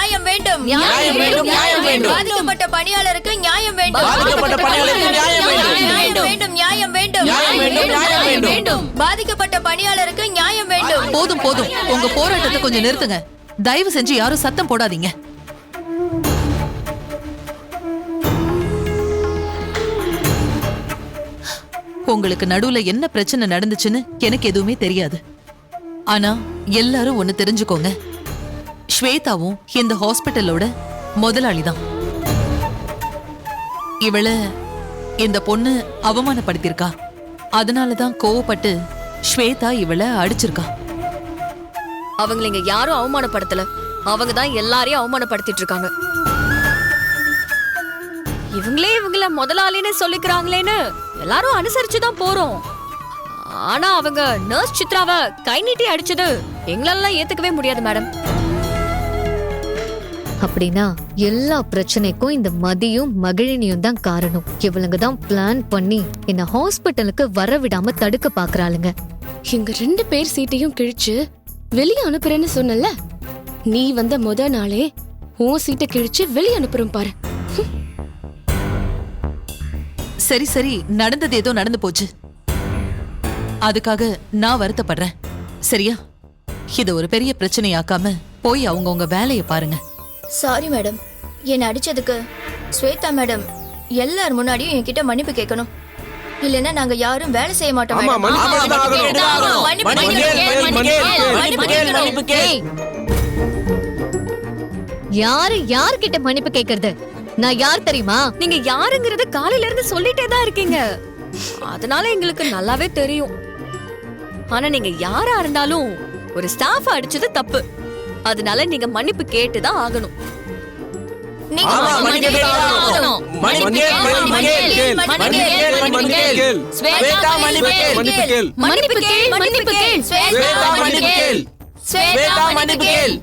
நியாயம் வேண்டும். நியாயம் வேண்டும், நியாயம் வேண்டும். பாதிக்கப்பட்ட பணியாளருக்கு நியாயம் வேண்டும். பாதிக்கப்பட்ட பணியாளருக்கு நியாயம் வேண்டும். நியாயம் வேண்டும். நியாயம் வேண்டும், நியாயம் வேண்டும். பாதிக்கப்பட்ட பணியாளருக்கு நியாயம் வேண்டும். போதும் போதும், உங்க போராட்டத்தை கொஞ்சம் நிறுத்துங்க. தயவு செஞ்சு யாரும் சத்தம் போடாதீங்க. உங்களுக்கு நடுவுல என்ன பிரச்சனை நடந்துச்சுன்னு எனக்கு எதுவுமே தெரியாது. ஆனா எல்லாரும் ஒண்ணு தெரிஞ்சுக்கோங்க, ஸ்வேதாவும் இந்த ஹாஸ்பிட்டலோட முதலாளிதான். இவள இந்த பொண்ணு அவமானப்படுத்திருக்கா. அதனாலதான் கோவப்பட்டு ஸ்வேதா இவள அடிச்சிருக்கா. அவங்களை இங்க யாரும் அவமானப்படுத்தல, அவங்க தான் எல்லாரையும் அவமானப்படுத்திட்டு இருக்காங்க. இவங்களே இவங்கள முதலாளின்னு சொல்லிக்கிறாங்களேன்னு எல்லாரும் அனுசரிச்சுதான் போறோம். ஆனா அவங்க நர்ஸ் சித்ராவை கை நீட்டி அடிச்சது எங்களெல்லாம் ஏத்துக்கவே முடியாது மேடம். அப்படின்னா எல்லா பிரச்சனைக்கும் இந்த மதியும் மகிழினியும் தான் காரணம். இவளுங்க தான் பிளான் பண்ணி என்ன ஹாஸ்பிட்டலுக்கு வர விடாம தடுக்க பாக்குறாளுங்க. எங்க 2 பேர் சீட்டையும் கிழிச்சு வெளியே அனுப்புறேன்னு சொன்னல, நீ வந்த முத நாளே உன் சீட்டை கிழிச்சு வெளியே அனுப்புறோம் பாரு. சரி சரி, நடந்தது ஏதோ நடந்து போச்சு. அதுக்காக நான் வருத்தப்படுறேன், சரியா? இது ஒரு பெரிய பிரச்சனையாக்காம போய் அவங்கவுங்க வேலையை பாருங்க. சாரி மேடம், என்ன அடிச்சதுக்கு ஸ்வேதா மேடம் எல்லார் முன்னாடியும் என்கிட்ட மன்னிப்பு கேட்கணும். இல்லன்னா நாங்க யாரும் வேலை செய்ய மாட்டோம். யாரு யார்கிட்ட மன்னிப்பு கேக்குறது? நான் யார் தெரியுமா? நீங்க யாருங்கறத காலையில இருந்து சொல்லிட்டே தான் இருக்கீங்க, அதனால எங்களுக்கு நல்லாவே தெரியும். ஆனா நீங்க யாரா இருந்தாலும் ஒரு ஸ்டாஃப் அடிச்சது தப்பு, அதனால நீங்க மன்னிப்பு கேட்டுதான் ஆகணும். மன்னிப்பு கேள்.